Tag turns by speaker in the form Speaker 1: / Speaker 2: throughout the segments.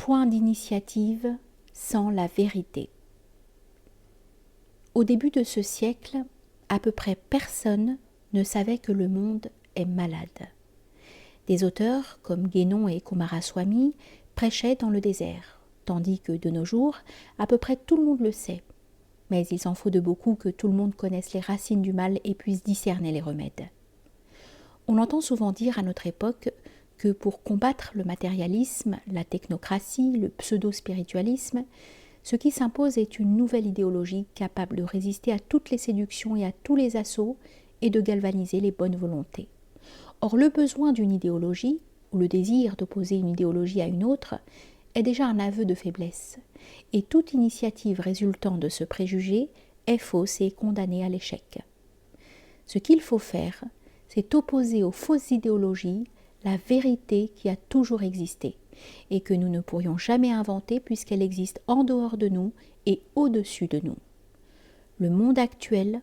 Speaker 1: point d'initiative sans la vérité. Au début de ce siècle, à peu près personne ne savait que le monde est malade. Des auteurs comme Guénon et Coomaraswamy prêchaient dans le désert, tandis que de nos jours, à peu près tout le monde le sait. Mais il s'en faut de beaucoup que tout le monde connaisse les racines du mal et puisse discerner les remèdes. On entend souvent dire à notre époque que pour combattre le matérialisme, la technocratie, le pseudo-spiritualisme, ce qui s'impose est une nouvelle idéologie capable de résister à toutes les séductions et à tous les assauts et de galvaniser les bonnes volontés. Or, le besoin d'une idéologie, ou le désir d'opposer une idéologie à une autre, est déjà un aveu de faiblesse, et toute initiative résultant de ce préjugé est fausse et condamnée à l'échec. Ce qu'il faut faire, c'est opposer aux fausses idéologies la vérité qui a toujours existé, et que nous ne pourrions jamais inventer puisqu'elle existe en dehors de nous et au-dessus de nous. Le monde actuel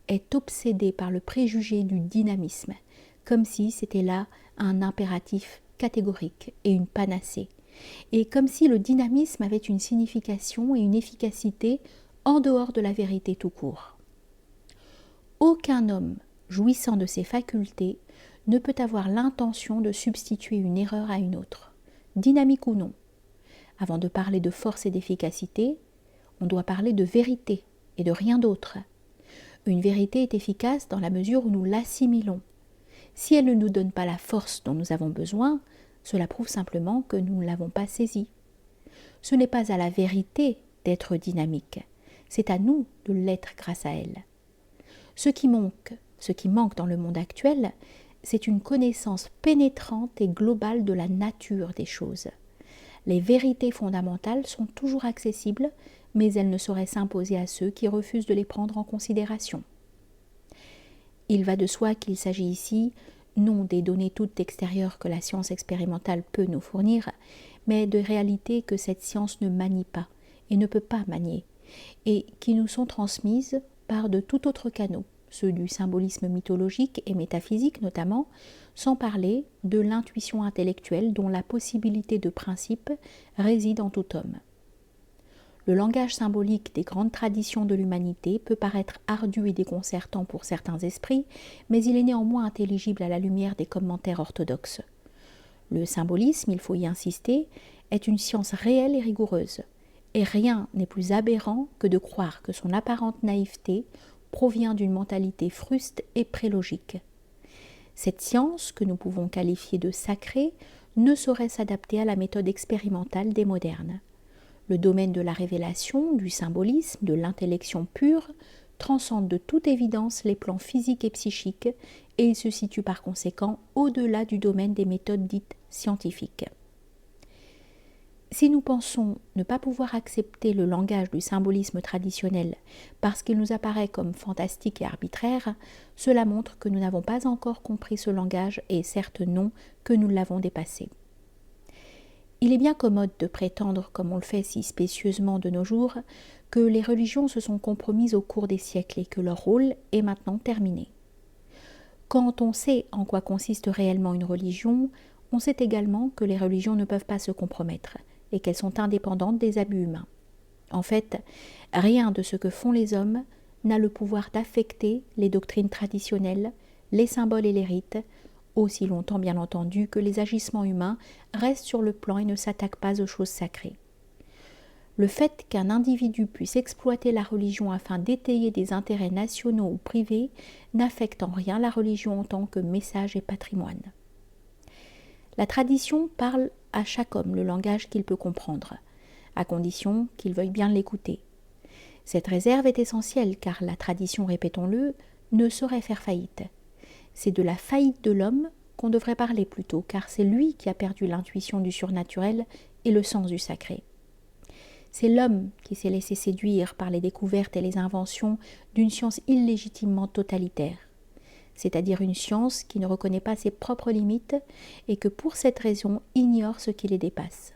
Speaker 1: est obsédé par le préjugé du dynamisme, comme si c'était là un impératif catégorique et une panacée, et comme si le dynamisme avait une signification et une efficacité en dehors de la vérité tout court. Aucun homme jouissant de ses facultés ne peut avoir l'intention de substituer une erreur à une autre, dynamique ou non. Avant de parler de force et d'efficacité, on doit parler de vérité et de rien d'autre. Une vérité est efficace dans la mesure où nous l'assimilons. Si elle ne nous donne pas la force dont nous avons besoin, cela prouve simplement que nous ne l'avons pas saisie. Ce n'est pas à la vérité d'être dynamique, c'est à nous de l'être grâce à elle. Ce qui manque dans le monde actuel, c'est une connaissance pénétrante et globale de la nature des choses. Les vérités fondamentales sont toujours accessibles, mais elles ne sauraient s'imposer à ceux qui refusent de les prendre en considération. Il va de soi qu'il s'agit ici non des données toutes extérieures que la science expérimentale peut nous fournir, mais de réalités que cette science ne manie pas et ne peut pas manier, et qui nous sont transmises par de tout autres canaux, ceux du symbolisme mythologique et métaphysique notamment, sans parler de l'intuition intellectuelle dont la possibilité de principe réside en tout homme. Le langage symbolique des grandes traditions de l'humanité peut paraître ardu et déconcertant pour certains esprits, mais il est néanmoins intelligible à la lumière des commentaires orthodoxes. Le symbolisme, il faut y insister, est une science réelle et rigoureuse, et rien n'est plus aberrant que de croire que son apparente naïveté provient d'une mentalité fruste et prélogique. Cette science, que nous pouvons qualifier de sacrée, ne saurait s'adapter à la méthode expérimentale des modernes. Le domaine de la révélation, du symbolisme, de l'intellection pure, transcende de toute évidence les plans physiques et psychiques, et il se situe par conséquent au-delà du domaine des méthodes dites scientifiques. Si nous pensons ne pas pouvoir accepter le langage du symbolisme traditionnel parce qu'il nous apparaît comme fantastique et arbitraire, cela montre que nous n'avons pas encore compris ce langage et certes non que nous l'avons dépassé. Il est bien commode de prétendre, comme on le fait si spécieusement de nos jours, que les religions se sont compromises au cours des siècles et que leur rôle est maintenant terminé. Quand on sait en quoi consiste réellement une religion, on sait également que les religions ne peuvent pas se compromettre et qu'elles sont indépendantes des abus humains. En fait, rien de ce que font les hommes n'a le pouvoir d'affecter les doctrines traditionnelles, les symboles et les rites, aussi longtemps bien entendu que les agissements humains restent sur le plan et ne s'attaquent pas aux choses sacrées. Le fait qu'un individu puisse exploiter la religion afin d'étayer des intérêts nationaux ou privés n'affecte en rien la religion en tant que message et patrimoine. La tradition parle à chaque homme le langage qu'il peut comprendre, à condition qu'il veuille bien l'écouter. Cette réserve est essentielle car la tradition, répétons-le, ne saurait faire faillite. C'est de la faillite de l'homme qu'on devrait parler plutôt, car c'est lui qui a perdu l'intuition du surnaturel et le sens du sacré. C'est l'homme qui s'est laissé séduire par les découvertes et les inventions d'une science illégitimement totalitaire, c'est-à-dire une science qui ne reconnaît pas ses propres limites et que pour cette raison ignore ce qui les dépasse.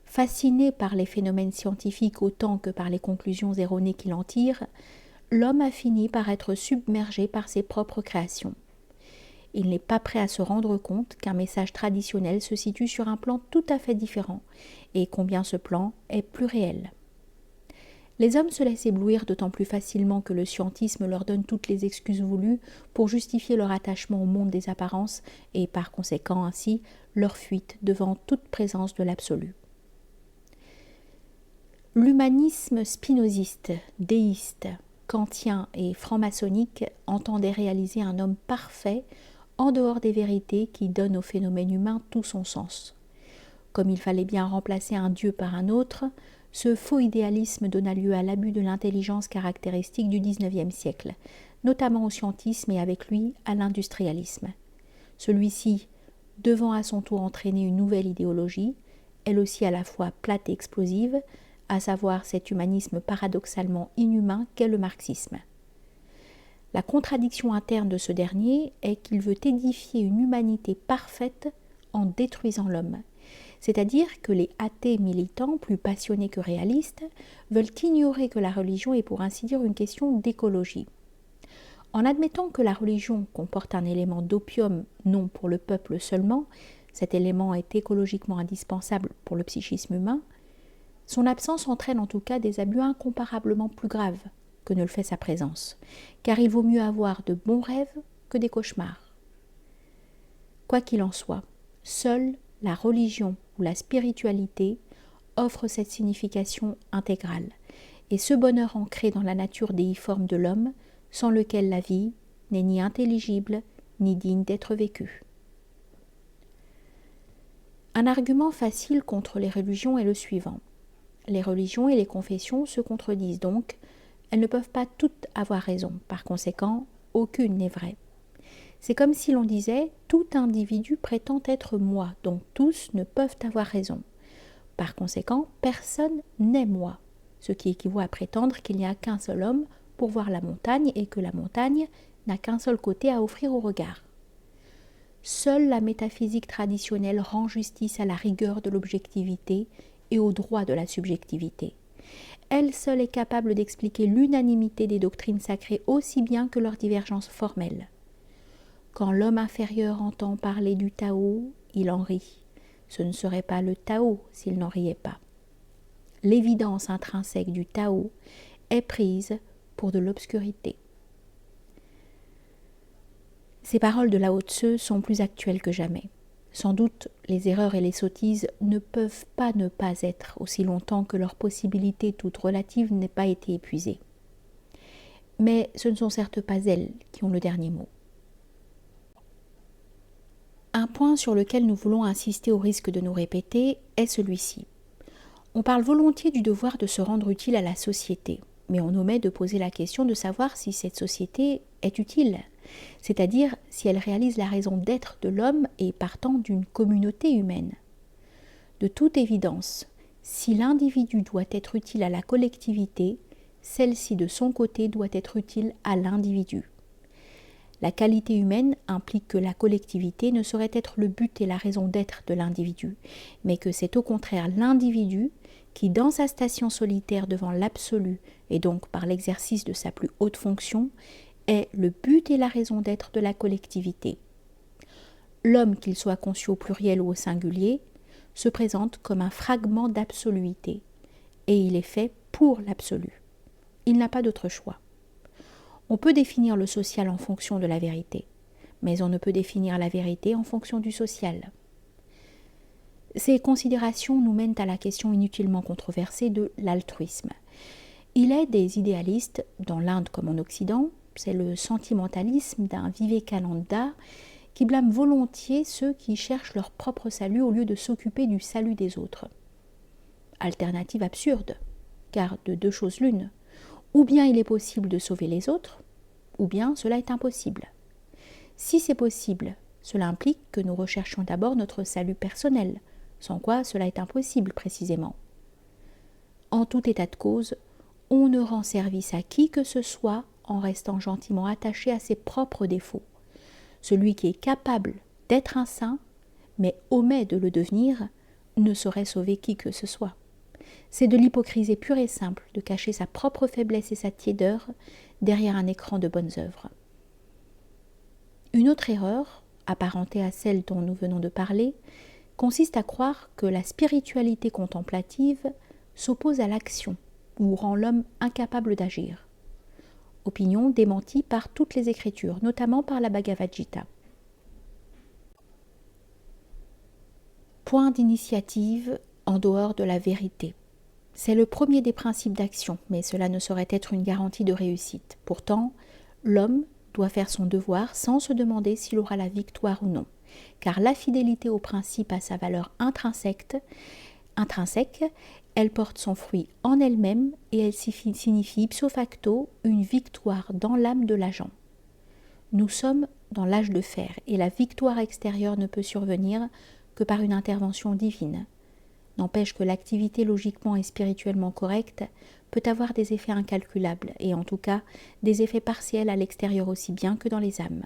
Speaker 1: Fasciné par les phénomènes scientifiques autant que par les conclusions erronées qu'il en tire, l'homme a fini par être submergé par ses propres créations. Il n'est pas prêt à se rendre compte qu'un message traditionnel se situe sur un plan tout à fait différent, et combien ce plan est plus réel. Les hommes se laissent éblouir d'autant plus facilement que le scientisme leur donne toutes les excuses voulues pour justifier leur attachement au monde des apparences et par conséquent ainsi leur fuite devant toute présence de l'absolu. L'humanisme spinoziste, déiste, kantien et franc-maçonnique entendait réaliser un homme parfait en dehors des vérités qui donnent au phénomène humain tout son sens. Comme il fallait bien remplacer un dieu par un autre, ce faux idéalisme donna lieu à l'abus de l'intelligence caractéristique du XIXe siècle, notamment au scientisme et avec lui à l'industrialisme. Celui-ci, devant à son tour entraîner une nouvelle idéologie, elle aussi à la fois plate et explosive, à savoir cet humanisme paradoxalement inhumain qu'est le marxisme. La contradiction interne de ce dernier est qu'il veut édifier une humanité parfaite en détruisant l'homme. C'est-à-dire que les athées militants, plus passionnés que réalistes, veulent ignorer que la religion est pour ainsi dire une question d'écologie. En admettant que la religion comporte un élément d'opium non pour le peuple seulement, cet élément est écologiquement indispensable pour le psychisme humain, son absence entraîne en tout cas des abus incomparablement plus graves que ne le fait sa présence, car il vaut mieux avoir de bons rêves que des cauchemars. Quoi qu'il en soit, seule la religion ou la spiritualité offre cette signification intégrale, et ce bonheur ancré dans la nature déiforme de l'homme, sans lequel la vie n'est ni intelligible ni digne d'être vécue. Un argument facile contre les religions est le suivant. Les religions et les confessions se contredisent donc, elles ne peuvent pas toutes avoir raison, par conséquent, aucune n'est vraie. C'est comme si l'on disait « tout individu prétend être moi, donc tous ne peuvent avoir raison ». Par conséquent, personne n'est moi, ce qui équivaut à prétendre qu'il n'y a qu'un seul homme pour voir la montagne et que la montagne n'a qu'un seul côté à offrir au regard. Seule la métaphysique traditionnelle rend justice à la rigueur de l'objectivité et au droit de la subjectivité. Elle seule est capable d'expliquer l'unanimité des doctrines sacrées aussi bien que leurs divergences formelles. Quand l'homme inférieur entend parler du Tao, il en rit. Ce ne serait pas le Tao s'il n'en riait pas. L'évidence intrinsèque du Tao est prise pour de l'obscurité. Ces paroles de Lao Tse sont plus actuelles que jamais. Sans doute, les erreurs et les sottises ne peuvent pas ne pas être aussi longtemps que leur possibilité toute relative n'ait pas été épuisée. Mais ce ne sont certes pas elles qui ont le dernier mot. Un point sur lequel nous voulons insister au risque de nous répéter est celui-ci. On parle volontiers du devoir de se rendre utile à la société, mais on omet de poser la question de savoir si cette société est utile, c'est-à-dire si elle réalise la raison d'être de l'homme et partant d'une communauté humaine. De toute évidence, si l'individu doit être utile à la collectivité, celle-ci de son côté doit être utile à l'individu. La qualité humaine implique que la collectivité ne saurait être le but et la raison d'être de l'individu, mais que c'est au contraire l'individu qui, dans sa station solitaire devant l'absolu et donc par l'exercice de sa plus haute fonction, est le but et la raison d'être de la collectivité. L'homme, qu'il soit conçu au pluriel ou au singulier, se présente comme un fragment d'absoluité, et il est fait pour l'absolu. Il n'a pas d'autre choix. On peut définir le social en fonction de la vérité, mais on ne peut définir la vérité en fonction du social. Ces considérations nous mènent à la question inutilement controversée de l'altruisme. Il est des idéalistes, dans l'Inde comme en Occident, c'est le sentimentalisme d'un Vivekananda qui blâme volontiers ceux qui cherchent leur propre salut au lieu de s'occuper du salut des autres. Alternative absurde, car de deux choses l'une. Ou bien il est possible de sauver les autres, ou bien cela est impossible. Si c'est possible, cela implique que nous recherchions d'abord notre salut personnel, sans quoi cela est impossible précisément. En tout état de cause, on ne rend service à qui que ce soit en restant gentiment attaché à ses propres défauts. Celui qui est capable d'être un saint, mais omet de le devenir, ne saurait sauver qui que ce soit. C'est de l'hypocrisie pure et simple de cacher sa propre faiblesse et sa tiédeur derrière un écran de bonnes œuvres. Une autre erreur, apparentée à celle dont nous venons de parler, consiste à croire que la spiritualité contemplative s'oppose à l'action ou rend l'homme incapable d'agir. Opinion démentie par toutes les écritures, notamment par la Bhagavad Gita. Point d'initiative en dehors de la vérité. C'est le premier des principes d'action, mais cela ne saurait être une garantie de réussite. Pourtant, l'homme doit faire son devoir sans se demander s'il aura la victoire ou non, car la fidélité au principe a sa valeur intrinsèque, elle porte son fruit en elle-même et elle signifie ipso facto une victoire dans l'âme de l'agent. Nous sommes dans l'âge de fer et la victoire extérieure ne peut survenir que par une intervention divine. N'empêche que l'activité logiquement et spirituellement correcte peut avoir des effets incalculables et en tout cas des effets partiels à l'extérieur aussi bien que dans les âmes.